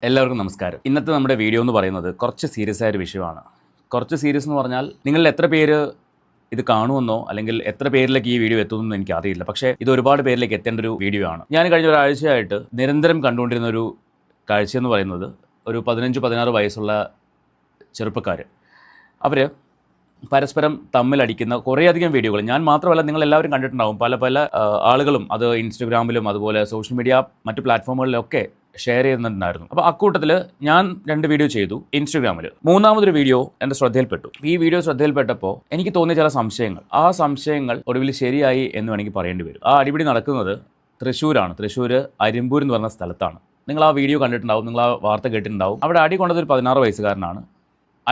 എല്ലാവർക്കും നമസ്കാരം. ഇന്നത്തെ നമ്മുടെ വീഡിയോ എന്ന് പറയുന്നത് കുറച്ച് സീരിയസ് ആയ ഒരു വിഷയമാണ്. കുറച്ച് സീരിയസ് എന്ന് പറഞ്ഞാൽ നിങ്ങളിൽ എത്ര പേര് ഇത് കാണുമെന്നോ അല്ലെങ്കിൽ എത്ര പേരിലേക്ക് ഈ വീഡിയോ എത്തുമെന്നോ എനിക്ക് അറിയില്ല. പക്ഷേ ഇത് ഒരുപാട് പേരിലേക്ക് എത്തേണ്ട ഒരു വീഡിയോ ആണ്. ഞാൻ കഴിഞ്ഞ ഒരാഴ്ചയായിട്ട് നിരന്തരം കണ്ടുകൊണ്ടിരുന്ന ഒരു കാഴ്ച എന്ന് പറയുന്നത് ഒരു 15-16 വയസ്സുള്ള ചെറുപ്പക്കാർ അവർ പരസ്പരം തമ്മിലടിക്കുന്ന കുറേയധികം വീഡിയോകൾ ഞാൻ മാത്രമല്ല നിങ്ങളെല്ലാവരും കണ്ടിട്ടുണ്ടാവും. പല ആളുകളും അത് ഇൻസ്റ്റഗ്രാമിലും അതുപോലെ സോഷ്യൽ മീഡിയ മറ്റു പ്ലാറ്റ്ഫോമുകളിലൊക്കെ ഷെയർ ചെയ്യുന്നുണ്ടായിരുന്നു. അപ്പോൾ അക്കൂട്ടത്തിൽ ഞാൻ 2 വീഡിയോ ചെയ്തു ഇൻസ്റ്റഗ്രാമിൽ. മൂന്നാമതൊരു വീഡിയോ എൻ്റെ ശ്രദ്ധയിൽപ്പെട്ടു. ഈ വീഡിയോ ശ്രദ്ധയിൽപ്പെട്ടപ്പോൾ എനിക്ക് തോന്നിയ ചില സംശയങ്ങൾ, ആ സംശയങ്ങൾ ഒടുവിൽ ശരിയായി എന്ന് വേണമെങ്കിൽ പറയേണ്ടി വരും. ആ അടിപിടി നടക്കുന്നത് തൃശ്ശൂരാണ്. തൃശ്ശൂർ അരിമ്പൂർ എന്ന് പറഞ്ഞ സ്ഥലത്താണ്. നിങ്ങൾ ആ വീഡിയോ കണ്ടിട്ടുണ്ടാവും, നിങ്ങൾ ആ വാർത്ത കേട്ടിട്ടുണ്ടാവും. അവിടെ അടി കൊണ്ടത് ഒരു 16 വയസ്സുകാരനാണ്.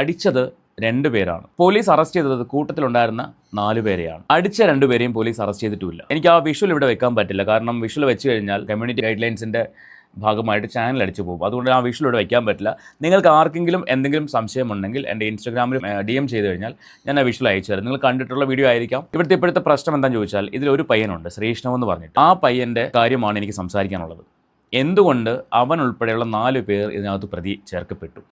അടിച്ചത് 2 പേരാണ്. പോലീസ് അറസ്റ്റ് ചെയ്തത് കൂട്ടത്തിലുണ്ടായിരുന്ന 4 പേരെയാണ്. അടിച്ച 2 പേരെയും പോലീസ് അറസ്റ്റ് ചെയ്തിട്ടുമില്ല. എനിക്ക് ആ വിഷ്വൽ ഇവിടെ വെക്കാൻ പറ്റില്ല, കാരണം വിഷ്വൽ വെച്ച് കഴിഞ്ഞാൽ കമ്മ്യൂണിറ്റി ഗൈഡ് ലൈൻസിൻ്റെ ഭാഗമായിട്ട് ചാനൽ അടിച്ചു പോകും. അതുകൊണ്ട് ആ വിഷ്വൽ ഇവിടെ വയ്ക്കാൻ പറ്റില്ല. നിങ്ങൾക്ക് ആർക്കെങ്കിലും എന്തെങ്കിലും സംശയമുണ്ടെങ്കിൽ എൻ്റെ ഇൻസ്റ്റഗ്രാമിൽ DM ചെയ്ത് കഴിഞ്ഞാൽ ഞാൻ ആ വിഷ്വൽ അയച്ചു തരാം. നിങ്ങൾ കണ്ടിട്ടുള്ള വീഡിയോ ആയിരിക്കാം. ഇപ്പോഴത്തെ പ്രശ്നം എന്താണെന്ന് ചോദിച്ചാൽ ഇതിലൊരു പയ്യനുണ്ട്, ശ്രീഷ്ണവ് എന്ന് പറഞ്ഞിട്ട്. ആ പയ്യൻ്റെ കാര്യമാണ് എനിക്ക് സംസാരിക്കാനുള്ളത്. എന്തുകൊണ്ട് അവൻ ഉൾപ്പെടെയുള്ള 4 പേർ ഇതിനകത്ത് പ്രതി ചേർക്കപ്പെട്ടു?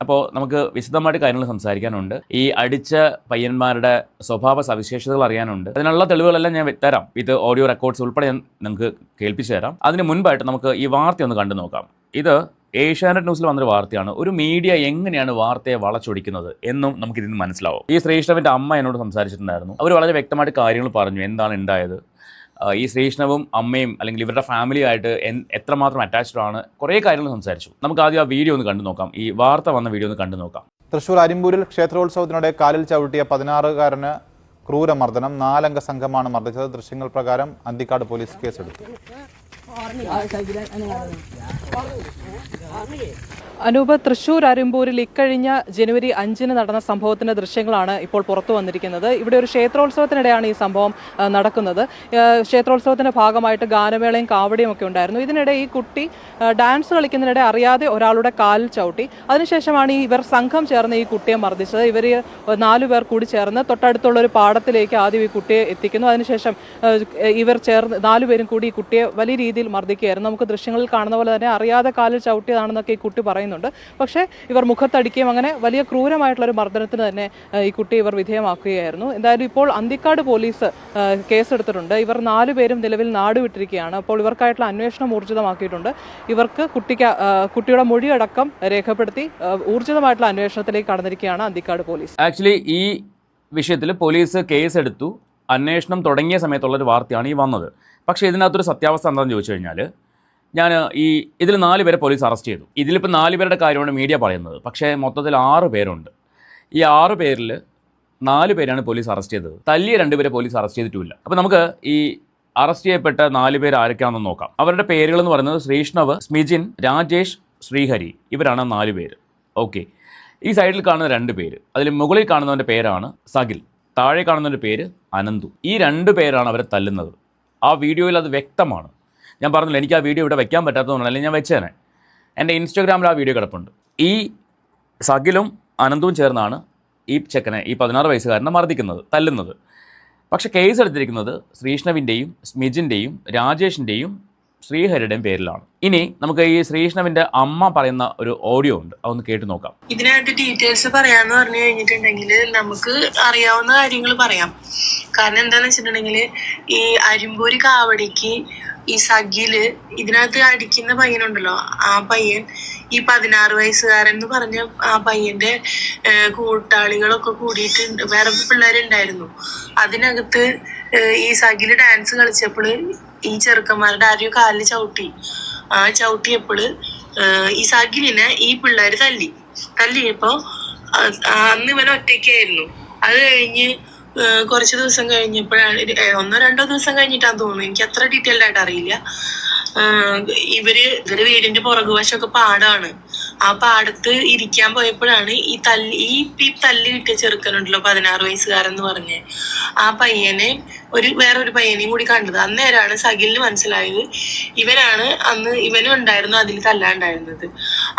അപ്പോൾ നമുക്ക് വിശദമായിട്ട് കാര്യങ്ങൾ സംസാരിക്കാനുണ്ട്. ഈ അടിച്ച പയ്യന്മാരുടെ സ്വഭാവ സവിശേഷതകൾ അറിയാനുണ്ട്. അതിനുള്ള തെളിവുകളെല്ലാം ഞാൻ തരാം. ഇത് ഓഡിയോ റെക്കോർഡ്സ് ഉൾപ്പെടെ ഞാൻ നിങ്ങൾക്ക് കേൾപ്പിച്ചു തരാം. അതിന് മുൻപായിട്ട് നമുക്ക് ഈ വാർത്ത ഒന്ന് കണ്ടു നോക്കാം. ഇത് ഏഷ്യാനെറ്റ് ന്യൂസിൽ വന്നൊരു വാർത്തയാണ്. ഒരു മീഡിയ എങ്ങനെയാണ് വാർത്തയെ വളച്ചൊടിക്കുന്നത് എന്നും നമുക്കിതിൽ നിന്ന് മനസ്സിലാവും. ഈ ശ്രീഷ്ണവിൻ്റെ അമ്മ എന്നോട് സംസാരിച്ചിട്ടുണ്ടായിരുന്നു. അവർ വളരെ വ്യക്തമായിട്ട് കാര്യങ്ങൾ പറഞ്ഞു, എന്താണ് ഉണ്ടായത്, ഈ ശ്രീഷ്ണവും അമ്മയും അല്ലെങ്കിൽ ഇവരുടെ ഫാമിലി ആയിട്ട് എത്രമാത്രം അറ്റാച്ച്ഡ് ആണ്, കുറേ കാര്യങ്ങൾ സംസാരിച്ചു. നമുക്ക് ആദ്യം ആ വീഡിയോ ഒന്ന് കണ്ടു നോക്കാം. ഈ വാർത്ത വന്ന വീഡിയോ ഒന്ന് കണ്ടു നോക്കാം. തൃശൂർ അരിമ്പൂരിൽ ക്ഷേത്രോത്സവത്തിനിടെ കാലിൽ ചവിട്ടിയ 16-കാരന് ക്രൂരമർദ്ദനം. 4 അംഗ സംഘമാണ് മർദ്ദിച്ചത്. ദൃശ്യങ്ങൾ പ്രകാരം അന്തിക്കാട് പോലീസ് കേസെടുത്തു. അനൂപ്, തൃശൂർ അരിമ്പൂരിൽ ഇക്കഴിഞ്ഞ ജനുവരി 5-ന് നടന്ന സംഭവത്തിന്റെ ദൃശ്യങ്ങളാണ് ഇപ്പോൾ പുറത്തു വന്നിരിക്കുന്നത്. ഇവിടെ ഒരു ക്ഷേത്രോത്സവത്തിനിടെയാണ് ഈ സംഭവം നടക്കുന്നത്. ക്ഷേത്രോത്സവത്തിന്റെ ഭാഗമായിട്ട് ഗാനമേളയും കാവടിയും ഒക്കെ ഉണ്ടായിരുന്നു. ഇതിനിടെ ഈ കുട്ടി ഡാൻസ് കളിക്കുന്നതിനിടെ അറിയാതെ ഒരാളുടെ കാലിൽ ചവിട്ടി. അതിനുശേഷമാണ് ഇവർ സംഘം ചേർന്ന് ഈ കുട്ടിയെ മർദ്ദിച്ചത്. ഇവർ 4 പേർ കൂടി ചേർന്ന് തൊട്ടടുത്തുള്ള ഒരു പാടത്തിലേക്ക് ആദ്യം ഈ കുട്ടിയെ എത്തിക്കുന്നു. അതിനുശേഷം ഇവർ ചേർന്ന് 4 പേരും കൂടി ഈ കുട്ടിയെ വലിയ രീതിയിൽ മർദ്ദിക്കുകയായിരുന്നു. നമുക്ക് ദൃശ്യങ്ങളിൽ കാണുന്ന പോലെ തന്നെ അറിയാതെ കാലിൽ ചവിട്ടിയതാണെന്നൊക്കെ ഈ കുട്ടി പറയുന്നുണ്ട്. പക്ഷേ ഇവർ മുഖത്തടിക്കുകയും അങ്ങനെ വലിയ ക്രൂരമായിട്ടുള്ളൊരു മർദ്ദനത്തിന് തന്നെ ഈ കുട്ടി ഇവർ വിധേയമാക്കുകയായിരുന്നു. എന്തായാലും ഇപ്പോൾ അന്തിക്കാട് പോലീസ് കേസെടുത്തിട്ടുണ്ട്. ഇവർ 4 പേരും നിലവിൽ നാടുവിട്ടിരിക്കുകയാണ്. അപ്പോൾ ഇവർക്കായിട്ടുള്ള അന്വേഷണം ഊർജിതമാക്കിയിട്ടുണ്ട്. ഇവർക്ക് കുട്ടിയുടെ മൊഴിയടക്കം രേഖപ്പെടുത്തി ഊർജിതമായിട്ടുള്ള അന്വേഷണത്തിലേക്ക് കടന്നിരിക്കുകയാണ് അന്തിക്കാട് പോലീസ്. ആക്ച്വലി ഈ വിഷയത്തിൽ പോലീസ് കേസെടുത്തു. അന്വേഷണം തുടങ്ങിയ സമയത്തുള്ളൊരു വാർത്തയാണ് ഈ വന്നത്. പക്ഷേ ഇതിനകത്തൊരു സത്യാവസ്ഥ എന്താണെന്ന് ചോദിച്ചു കഴിഞ്ഞാൽ, ഞാൻ ഇതിൽ 4 പേരെ പോലീസ് അറസ്റ്റ് ചെയ്തു. ഇതിലിപ്പോൾ 4 പേരുടെ കാര്യമാണ് മീഡിയ പറയുന്നത്. പക്ഷേ മൊത്തത്തിൽ 6 പേരുണ്ട്. ഈ 6 പേരിൽ 4 പേരാണ് പോലീസ് അറസ്റ്റ് ചെയ്തത്. തല്ലിയ 2 പേരെ പോലീസ് അറസ്റ്റ് ചെയ്തിട്ടുമില്ല. അപ്പോൾ നമുക്ക് ഈ അറസ്റ്റ് ചെയ്യപ്പെട്ട 4 പേര് ആരൊക്കെയാണെന്ന് നോക്കാം. അവരുടെ പേരുകൾ എന്ന് പറയുന്നത് ശ്രീഷ്ണവ്, സ്മിജിൻ, രാജേഷ്, ശ്രീഹരി. ഇവരാണ് 4 പേര്. ഓക്കെ, ഈ സൈഡിൽ കാണുന്ന 2 പേര്, അതിൽ മുകളിൽ കാണുന്നവൻ്റെ പേരാണ് സഗിൽ, താഴെ കാണുന്നവൻ്റെ പേര് അനന്തു. ഈ 2 പേരാണ് അവരെ തല്ലുന്നത്. ആ വീഡിയോയിൽ അത് വ്യക്തമാണ്. ഞാൻ പറഞ്ഞില്ല, എനിക്ക് ആ വീഡിയോ ഇവിടെ വെക്കാൻ പറ്റാത്തതുകൊണ്ടാണ്, അല്ലെങ്കിൽ ഞാൻ വെച്ചേനെ. എൻ്റെ ഇൻസ്റ്റാഗ്രാമിൽ ആ വീഡിയോ കിടപ്പുണ്ട്. ഈ സഗിലും അനന്തവും ചേർന്നാണ് ഈ ചെക്കനെ, ഈ 16 വയസ്സുകാരനെ മർദ്ദിക്കുന്നത്, തല്ലുന്നത്. പക്ഷേ കേസ് എടുത്തിരിക്കുന്നത് ശ്രീഷ്ണവിൻ്റെയും സ്മിജിൻ്റെയും രാജേഷിൻ്റെയും ശ്രീഹരിയുടെയും പേരിലാണ്. ഇനി നമുക്ക് ഈ ശ്രീഷ്ണവിൻ്റെ അമ്മ പറയുന്ന ഒരു ഓഡിയോ ഉണ്ട്, അതൊന്ന് കേട്ട് നോക്കാം. ഇതിനകത്ത് ഡീറ്റെയിൽസ് പറയാന്ന് പറഞ്ഞു കഴിഞ്ഞിട്ടുണ്ടെങ്കിൽ നമുക്ക് അറിയാവുന്ന കാര്യങ്ങൾ പറയാം. കാരണം എന്താന്ന് വെച്ചിട്ടുണ്ടെങ്കിൽ ഈ അരിമ്പൂര് കാവടിക്ക് ഈ സഗില് ഇതിനകത്ത് അടിക്കുന്ന പയ്യനുണ്ടല്ലോ, ആ പയ്യൻ ഈ 16 വയസ്സുകാരൻ എന്ന് പറഞ്ഞ ആ പയ്യന്റെ കൂട്ടാളികളൊക്കെ കൂടിയിട്ട് വേറെ പിള്ളേരുണ്ടായിരുന്നു. അതിനകത്ത് ഈ സഗില് ഡാൻസ് കളിച്ചപ്പോൾ ഈ ചെറുക്കന്മാരുടെ ആരെയോ കാലിൽ ചവിട്ടിയപ്പോൾ ഈ സഗിലിനെ ഈ പിള്ളേര് തല്ലിയപ്പോ അന്ന് ഇവൻ ഒറ്റയ്ക്കായിരുന്നു. അത് കഴിഞ്ഞ് കുറച്ച് ദിവസം കഴിഞ്ഞപ്പോഴാണ്, 1-2 ദിവസം കഴിഞ്ഞിട്ടാന്ന് തോന്നുന്നു, എനിക്ക് അത്ര ഡീറ്റെയിൽഡ് ആയിട്ട് അറിയില്ല. ഇവര് വീടിന്റെ പുറകുവശമൊക്കെ പാടാണ്. ആ പാടത്ത് ഇരിക്കാൻ പോയപ്പോഴാണ് ഈ തല്ലി കിട്ടിയ ചെറുക്കനുണ്ടല്ലോ 16 വയസ്സുകാരൻ എന്ന് പറഞ്ഞ് ആ പയ്യനെ വേറൊരു പയ്യനെയും കൂടി കണ്ടത്. അന്നേരമാണ് സഗിലിന് മനസ്സിലായത് ഇവനും ഉണ്ടായിരുന്നു അതിൽ തല്ലാണ്ടായിരുന്നത്.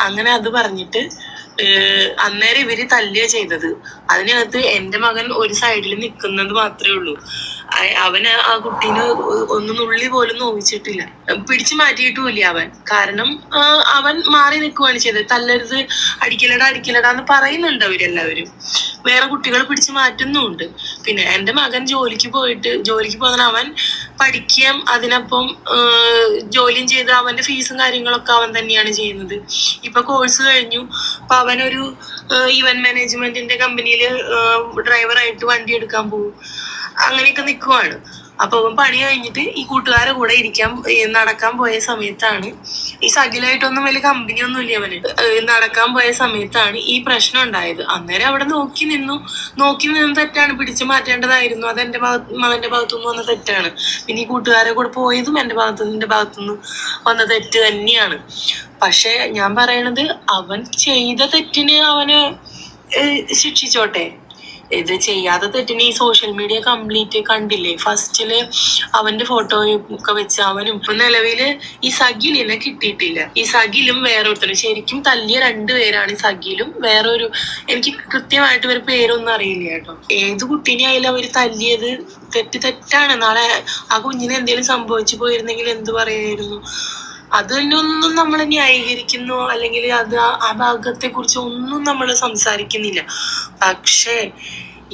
അങ്ങനെ അത് പറഞ്ഞിട്ട് അന്നേരം ഇവര് തല്ലുക ചെയ്തത്. അതിനകത്ത് എന്റെ മകൻ ഒരു സൈഡിൽ നിൽക്കുന്നത് മാത്രമേ ഉള്ളൂ. അവന് ആ കുട്ടീനെ ഒന്നും നുള്ളി പോലും നോവിച്ചിട്ടില്ല, പിടിച്ചു മാറ്റിയിട്ടുമില്ല അവൻ. കാരണം അവൻ മാറി നിൽക്കുകയാണ് ചെയ്തത്. തല്ലരുത്, അടിക്കലടാ എന്ന് പറയുന്നുണ്ട് അവരെല്ലാവരും. വേറെ കുട്ടികൾ പിടിച്ചു മാറ്റുന്നുമുണ്ട്. പിന്നെ എൻ്റെ മകൻ ജോലിക്ക് പോകുന്ന അവൻ പഠിക്കുകയും അതിനൊപ്പം ജോലിയും ചെയ്ത് അവന്റെ ഫീസും കാര്യങ്ങളൊക്കെ അവൻ തന്നെയാണ് ചെയ്യുന്നത്. ഇപ്പൊ കോഴ്സ് കഴിഞ്ഞു. അപ്പൊ അവനൊരു ഇവന്റ് മാനേജ്മെന്റിന്റെ കമ്പനിയിൽ ഡ്രൈവറായിട്ട് വണ്ടി എടുക്കാൻ പോകും. അങ്ങനെയൊക്കെ നിൽക്കുവാണ്. അപ്പൊ അവൻ പണി കഴിഞ്ഞിട്ട് ഈ കൂട്ടുകാരെ കൂടെ നടക്കാൻ പോയ സമയത്താണ്, ഈ സകിലായിട്ടൊന്നും വലിയ കമ്പനിയൊന്നും ഇല്ല അവന്, നടക്കാൻ പോയ സമയത്താണ് ഈ പ്രശ്നം ഉണ്ടായത്. അന്നേരം അവിടെ നോക്കി നിന്ന് തെറ്റാണ്, പിടിച്ചു മാറ്റേണ്ടതായിരുന്നു. അത് എന്റെ മകന്റെ ഭാഗത്തുനിന്ന് വന്ന തെറ്റാണ്. പിന്നെ ഈ കൂട്ടുകാരെ കൂടെ പോയതും എന്റെ ഭാഗത്തുനിന്ന് വന്ന തെറ്റ് തന്നെയാണ്. പക്ഷെ ഞാൻ പറയണത്, അവൻ ചെയ്ത തെറ്റിന് അവന് ശിക്ഷിച്ചോട്ടെ. ഇത് ചെയ്യാതെ തെറ്റിന് ഈ സോഷ്യൽ മീഡിയ കംപ്ലീറ്റ് കണ്ടില്ലേ. ഫസ്റ്റില് അവന്റെ ഫോട്ടോയൊക്കെ വെച്ച് അവനും നിലവില് ഈ സഗിലിനെ കിട്ടിയിട്ടില്ല. ഈ സഗിലും വേറൊരുത്തരും ശരിക്കും തല്ലിയ 2 പേരാണ്. ഈ സഗിലും വേറൊരു, എനിക്ക് കൃത്യമായിട്ട് ഇവർ പേരൊന്നും അറിയില്ല കേട്ടോ. ഏത് കുട്ടീനെ ആയാലും അവര് തല്ലിയത് തെറ്റാണ്. നാളെ ആ കുഞ്ഞിനെ എന്തെങ്കിലും സംഭവിച്ചു പോയിരുന്നെങ്കിൽ എന്ത് പറയായിരുന്നു? അതിനൊന്നും നമ്മൾ ന്യായീകരിക്കുന്നു അല്ലെങ്കിൽ അത് ആ ഭാഗത്തെ കുറിച്ച് ഒന്നും നമ്മൾ സംസാരിക്കുന്നില്ല. പക്ഷേ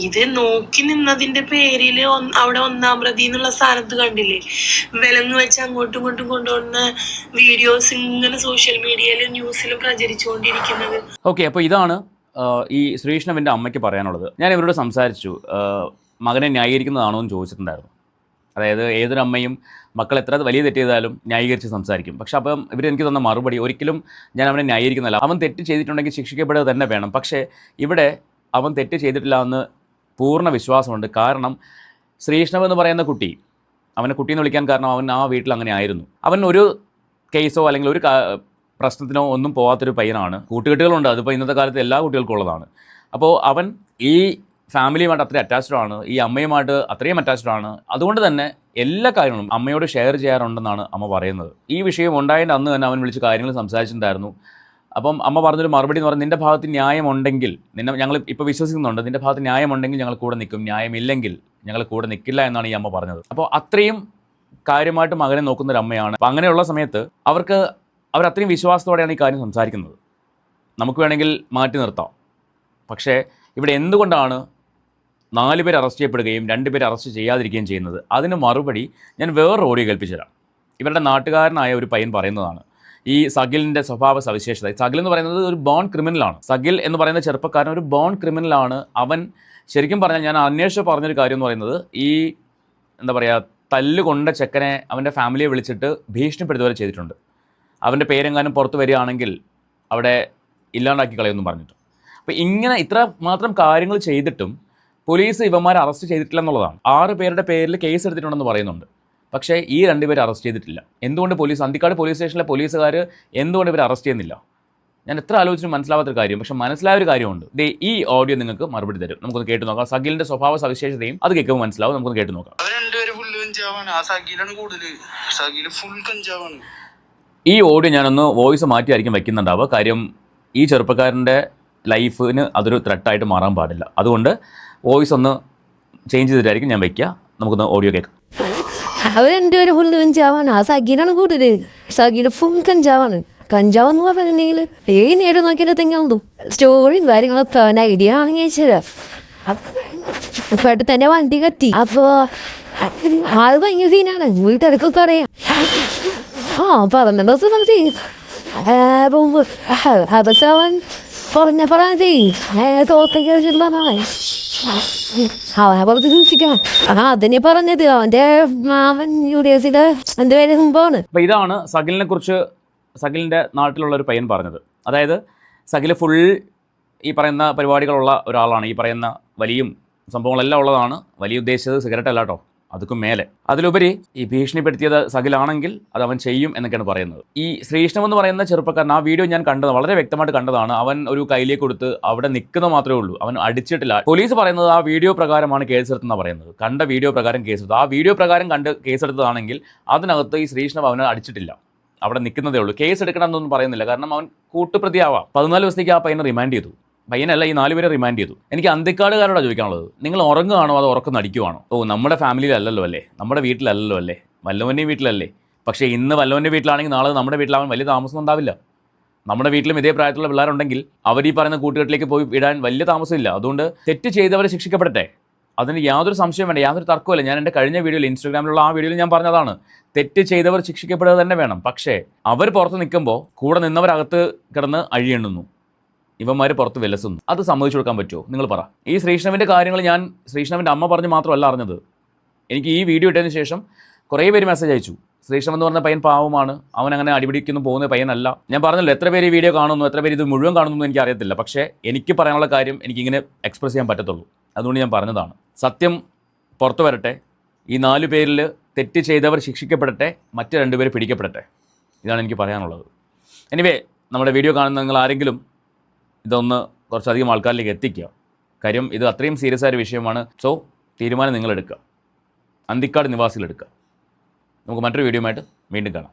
ഇത് നോക്കി നിന്നതിന്റെ പേരില് അവിടെ 1-ാം പ്രതി എന്നുള്ള സ്ഥാനത്ത് കണ്ടില്ലേ, വിലങ്ങ് വെച്ച് അങ്ങോട്ടും ഇങ്ങോട്ടും കൊണ്ടുവന്ന വീഡിയോസ് ഇങ്ങനെ സോഷ്യൽ മീഡിയയിലും ന്യൂസിലും പ്രചരിച്ചുകൊണ്ടിരിക്കുന്നത്. ഓക്കെ, അപ്പോൾ ഇതാണ് ഈ ശ്രീകൃഷ്ണവിൻ്റെ അമ്മയ്ക്ക് പറയാനുള്ളത്. ഞാൻ ഇവരോട് സംസാരിച്ചു, മകനെ ന്യായീകരിക്കുന്നതാണോ എന്ന് ചോദിച്ചിട്ടുണ്ടായിരുന്നു. അതായത് ഏതൊരമ്മയും മക്കൾ എത്ര വലിയ തെറ്റ് ചെയ്താലും ന്യായീകരിച്ച് സംസാരിക്കും. പക്ഷെ അപ്പം ഇവരെനിക്ക് തന്ന മറുപടി, ഒരിക്കലും ഞാൻ അവനെ ന്യായീകരിക്കുന്നില്ല. അവൻ തെറ്റ് ചെയ്തിട്ടുണ്ടെങ്കിൽ ശിക്ഷിക്കപ്പെടുക തന്നെ വേണം. പക്ഷേ ഇവിടെ അവൻ തെറ്റ് ചെയ്തിട്ടില്ല എന്ന് പൂർണ്ണ വിശ്വാസമുണ്ട്. കാരണം ശ്രീകൃഷ്ണവ് എന്ന് പറയുന്ന കുട്ടി, അവനെ കുട്ടിയെന്ന് വിളിക്കാൻ കാരണം അവൻ ആ വീട്ടിൽ അങ്ങനെ ആയിരുന്നു. അവൻ ഒരു കേസോ അല്ലെങ്കിൽ ഒരു പ്രശ്നത്തിനോ ഒന്നും പോകാത്തൊരു പയ്യനാണ്. കൂട്ടുകെട്ടുകളുണ്ട്, അതിപ്പോൾ ഇന്നത്തെ കാലത്ത് എല്ലാ കുട്ടികൾക്കും ഉള്ളതാണ്. അപ്പോൾ അവൻ ഈ ഫാമിലിയുമായിട്ട് അത്രയും അറ്റാച്ച്ഡ് ആണ്, ഈ അമ്മയുമായിട്ട് അത്രയും അറ്റാച്ച്ഡ് ആണ്. അതുകൊണ്ട് തന്നെ എല്ലാ കാര്യങ്ങളും അമ്മയോട് ഷെയർ ചെയ്യാറുണ്ടെന്നാണ് അമ്മ പറയുന്നത്. ഈ വിഷയം ഉണ്ടായതിൻ്റെ അന്ന് തന്നെ അവൻ വിളിച്ച് കാര്യങ്ങൾ സംസാരിച്ചിട്ടുണ്ടായിരുന്നു. അപ്പം അമ്മ പറഞ്ഞൊരു മറുപടി എന്ന് പറഞ്ഞാൽ, നിൻ്റെ ഭാഗത്ത് ന്യായമുണ്ടെങ്കിൽ, ഞങ്ങൾ ഇപ്പോൾ വിശ്വസിക്കുന്നുണ്ട്, നിൻ്റെ ഭാഗത്ത് ന്യായമുണ്ടെങ്കിൽ ഞങ്ങൾ കൂടെ നിൽക്കും, ന്യായമില്ലെങ്കിൽ ഞങ്ങൾ കൂടെ നിൽക്കില്ല എന്നാണ് ഈ അമ്മ പറഞ്ഞത്. അപ്പോൾ അത്രയും കാര്യമായിട്ട് മകനെ നോക്കുന്നൊരു അമ്മയാണ്. അപ്പോൾ അങ്ങനെയുള്ള സമയത്ത് അവരത്രയും വിശ്വാസത്തോടെയാണ് ഈ കാര്യം സംസാരിക്കുന്നത്. നമുക്ക് വേണമെങ്കിൽ മാറ്റി നിർത്താം. പക്ഷേ ഇവിടെ എന്തുകൊണ്ടാണ് 4 പേർ അറസ്റ്റ് ചെയ്യപ്പെടുകയും 2 പേർ അറസ്റ്റ് ചെയ്യാതിരിക്കുകയും ചെയ്യുന്നത്? അതിന് മറുപടി ഞാൻ വേറൊരു ഓഡിയോ കേൾപ്പിച്ചു തരാം. ഇവരുടെ നാട്ടുകാരനായ ഒരു പയ്യൻ പറയുന്നതാണ് ഈ സഗിലിൻ്റെ സ്വഭാവ സവിശേഷത. സഗിൽ എന്ന് പറയുന്നത് ഒരു ബോൺ ക്രിമിനലാണ്. സഗിൽ എന്ന് പറയുന്ന ചെറുപ്പക്കാരൻ ഒരു ബോൺ ക്രിമിനലാണ്. അവൻ ശരിക്കും പറഞ്ഞാൽ, ഞാൻ അന്വേഷിച്ച് പറഞ്ഞൊരു കാര്യം എന്ന് പറയുന്നത്, ഈ എന്താ പറയുക, തല്ലുകൊണ്ട ചെക്കനെ അവൻ്റെ ഫാമിലിയെ വിളിച്ചിട്ട് ഭീഷണിപ്പെടുത്തുക വരെ ചെയ്തിട്ടുണ്ട്. അവൻ്റെ പേരെങ്ങാനും പുറത്ത് വരികയാണെങ്കിൽ അവിടെ ഇല്ലാണ്ടാക്കി കളയുമെന്നും പറഞ്ഞിട്ട്. അപ്പോൾ ഇങ്ങനെ ഇത്ര മാത്രം കാര്യങ്ങൾ ചെയ്തിട്ടും പോലീസ് ഇവന്മാരെ അറസ്റ്റ് ചെയ്തിട്ടില്ല എന്നുള്ളതാണ്. 6 പേരുടെ പേരിൽ കേസ് എടുത്തിട്ടുണ്ടെന്ന് പറയുന്നുണ്ട്. പക്ഷേ ഈ 2 പേരെ അറസ്റ്റ് ചെയ്തിട്ടില്ല. എന്തുകൊണ്ട് പോലീസ്, അന്തിക്കാട് പോലീസ് സ്റ്റേഷനിലെ പോലീസുകാർ എന്തുകൊണ്ട് ഇവർ അറസ്റ്റ് ചെയ്യുന്നില്ല? ഞാൻ എത്ര ആലോചിച്ചും മനസ്സിലാവാത്തൊരു കാര്യം. പക്ഷേ മനസ്സിലായൊരു കാര്യമുണ്ട്. ഈ ഓഡിയോ നിങ്ങൾക്ക് മറുപടി തരും. നമുക്കൊന്ന് കേട്ട് നോക്കാം. സഗിലിൻ്റെ സ്വഭാവ സവിശേഷതയും അത് കേൾക്കുമ്പോൾ മനസ്സിലാവും. നമുക്കൊന്ന് കേട്ട് നോക്കാം. ഈ ഓഡിയോ ഞാനൊന്ന് വോയിസ് മാറ്റിയായിരിക്കും വയ്ക്കുന്നുണ്ടാവുക. കാര്യം ഈ ചെറുപ്പക്കാരൻ്റെ ലൈഫിന് അതൊരു ത്രെട്ടായിട്ട് മാറാൻ പാടില്ല. അതുകൊണ്ട് വോയിസ് ഒന്ന് ചേഞ്ച് ചെയ്തിട്ടായിരിക്കും ഞാൻ വയ്ക്കുക. നമുക്കൊന്ന് ഓഡിയോ കേൾക്കാം. അവർ 2 പേരും ഫുള്ള് കഞ്ചാവാണ്. ആ സഗീലാണ് കൂടുതൽ. സഗീല് ഫുൾ കഞ്ചാവാണ്. കഞ്ചാവെന്ന് പറഞ്ഞിട്ടുണ്ടെങ്കിൽ നേരം നോക്കിയാൽ തെങ്ങുള്ളൂ. സ്റ്റോറിയും കാര്യങ്ങളൊക്കെ ഐഡിയ ആണെങ്കിൽ അയച്ചുതരാം. പെട്ടെന്ന് തന്നെ വണ്ടി കത്തി. അപ്പോൾ ആൾ ഭയങ്കര സീനാണ്. വീട്ടിലൊക്കെ അറിയാം. പറഞ്ഞ ദിവസം നമുക്ക് അതൊക്കെ അവൻ പറഞ്ഞേ തോട്ടൊക്കെയാണ് അവനെ പുറത്ത് സൂക്ഷിക്കാൻ. അതിനെ പറഞ്ഞത് അവൻ യുഡിഎസിന്റെ എന്തുവരെ മുമ്പാണ്. അപ്പോൾ ഇതാണ് സഗിലിനെ കുറിച്ച് സഗിലിൻ്റെ നാട്ടിലുള്ള ഒരു പയ്യൻ പറഞ്ഞത്. അതായത് സഗിൽ ഫുൾ ഈ പറയുന്ന പരിപാടികളുള്ള ഒരാളാണ്. ഈ പറയുന്ന വലിയ സംഭവങ്ങളെല്ലാം ഉള്ളതാണ്. വലിയ ഉദ്ദേശിച്ചത് സിഗരറ്റ് അല്ല കേട്ടോ, അതൊക്കെ മേലെ. അതിലുപരി ഈ ഭീഷണിപ്പെടുത്തിയത് സഗിലാണെങ്കിൽ അത് അവൻ ചെയ്യും എന്നൊക്കെയാണ് പറയുന്നത്. ഈ ശ്രീകൃഷ്ണൻ എന്ന് പറയുന്ന ചെറുപ്പക്കാരൻ, ആ വീഡിയോ ഞാൻ കണ്ടത് വളരെ വ്യക്തമായിട്ട് കണ്ടതാണ്. അവൻ ഒരു കയ്യിലേക്ക് കൊടുത്ത് അവിടെ നിൽക്കുന്ന മാത്രമേ ഉള്ളൂ, അവൻ അടിച്ചിട്ടില്ല. പോലീസ് പറയുന്നത് ആ വീഡിയോ പ്രകാരമാണ് കേസെടുത്തെന്നാണ് പറയുന്നത്. കണ്ട വീഡിയോ പ്രകാരം കേസെടുത്തു. ആ വീഡിയോ പ്രകാരം കണ്ട് കേസെടുത്തതാണെങ്കിൽ അതിനകത്ത് ഈ ശ്രീകൃഷ്ണൻ അവനെ അടിച്ചിട്ടില്ല, അവിടെ നിൽക്കുന്നതേ ഉള്ളൂ. കേസ് എടുക്കണം എന്നൊന്നും പറയുന്നില്ല. കാരണം അവൻ കൂട്ടുപ്രതിയാവാം. 14 ദിവസത്തേക്ക് ആ പയ്യനെ റിമാൻഡ് ചെയ്തു. പയ്യനല്ല, ഈ 4 പേരെ റിമാൻഡ് ചെയ്തു. എനിക്ക് അന്തിക്കാടുകാരോടാണ് ചോദിക്കാനുള്ളത്, നിങ്ങൾ ഉറങ്ങുകയാണോ അതോ ഉറക്കം നടിക്കുവാണോ? നമ്മുടെ ഫാമിലിയിലല്ലല്ലോ അല്ലേ, നമ്മുടെ വീട്ടിലല്ലല്ലോ അല്ലേ, വല്ലവൻ്റെയും വീട്ടിലല്ലേ. പക്ഷേ ഇന്ന് വല്ലവൻ്റെ വീട്ടിലാണെങ്കിൽ നാളെ നമ്മുടെ വീട്ടിലാവാൻ വലിയ താമസം ഉണ്ടാവില്ല. നമ്മുടെ വീട്ടിലും ഇതേ പ്രായത്തിലുള്ള പിള്ളേരുണ്ടെങ്കിൽ അവർ ഈ പറയുന്ന കൂട്ടുകെട്ടിലേക്ക് പോയി വിടാൻ വലിയ താമസമില്ല. അതുകൊണ്ട് തെറ്റ് ചെയ്തവർ ശിക്ഷിക്കപ്പെടട്ടെ, അതിന് യാതൊരു സംശയം വേണ്ട, യാതൊരു തർക്കമില്ല. ഞാൻ എൻ്റെ കഴിഞ്ഞ വീഡിയോയിൽ, ഇൻസ്റ്റാഗ്രാമിലുള്ള ആ വീഡിയോയിൽ ഞാൻ പറഞ്ഞതാണ്, തെറ്റ് ചെയ്തവർ ശിക്ഷിക്കപ്പെടുക തന്നെ വേണം. പക്ഷേ അവർ പുറത്ത് നിൽക്കുമ്പോൾ കൂടെ നിന്നവരകത്ത് കിടന്ന് അഴിയെണ്ണുന്നു, ഇവന്മാർ പുറത്ത് വിലസുന്നു. അത് സമ്മതിച്ചു കൊടുക്കാൻ പറ്റുമോ? നിങ്ങൾ പറ. ഈ ശ്രീഷ്ണവിൻ്റെ കാര്യങ്ങൾ ഞാൻ ശ്രീഷ്ണവിൻ്റെ അമ്മ പറഞ്ഞ് മാത്രമല്ല അറിഞ്ഞത്. എനിക്ക് ഈ വീഡിയോ ഇട്ടതിന് ശേഷം കുറേ പേര് മെസ്സേജ് അയച്ചു, ശ്രീഷ്ണം എന്ന് പറഞ്ഞ പയ്യൻ പാവമാണ്, അവൻ അങ്ങനെ അടിപിടിക്കൊന്നും പോകുന്ന പയ്യനല്ല. ഞാൻ പറഞ്ഞല്ലോ, എത്ര പേര് ഈ വീഡിയോ കാണുന്നു, എത്ര പേര് ഇത് മുഴുവൻ കാണുന്നു എനിക്ക് അറിയത്തില്ല. പക്ഷേ എനിക്ക് പറയാനുള്ള കാര്യം എനിക്കിങ്ങനെ എക്സ്പ്രസ് ചെയ്യാൻ പറ്റത്തുള്ളൂ. അതുകൊണ്ട് ഞാൻ പറഞ്ഞതാണ്. സത്യം പുറത്തു വരട്ടെ, ഈ 4 പേരിൽ തെറ്റ് ചെയ്തവർ ശിക്ഷിക്കപ്പെടട്ടെ, മറ്റ് 2 പേര് പിടിക്കപ്പെടട്ടെ. ഇതാണ് എനിക്ക് പറയാനുള്ളത്. എനിവേ, നമ്മുടെ വീഡിയോ കാണുന്ന നിങ്ങൾ ആരെങ്കിലും ഇതൊന്ന് കുറച്ചധികം ആൾക്കാരിലേക്ക് എത്തിക്കുക. കാര്യം ഇത് അത്രയും സീരിയസ് ആയ ഒരു വിഷയമാണ്. സോ തീരുമാനം നിങ്ങളെടുക്കുക, അന്തിക്കാട് നിവാസികളെടുക്കുക. നമുക്ക് മറ്റൊരു വീഡിയോയുമായിട്ട് വീണ്ടും കാണാം.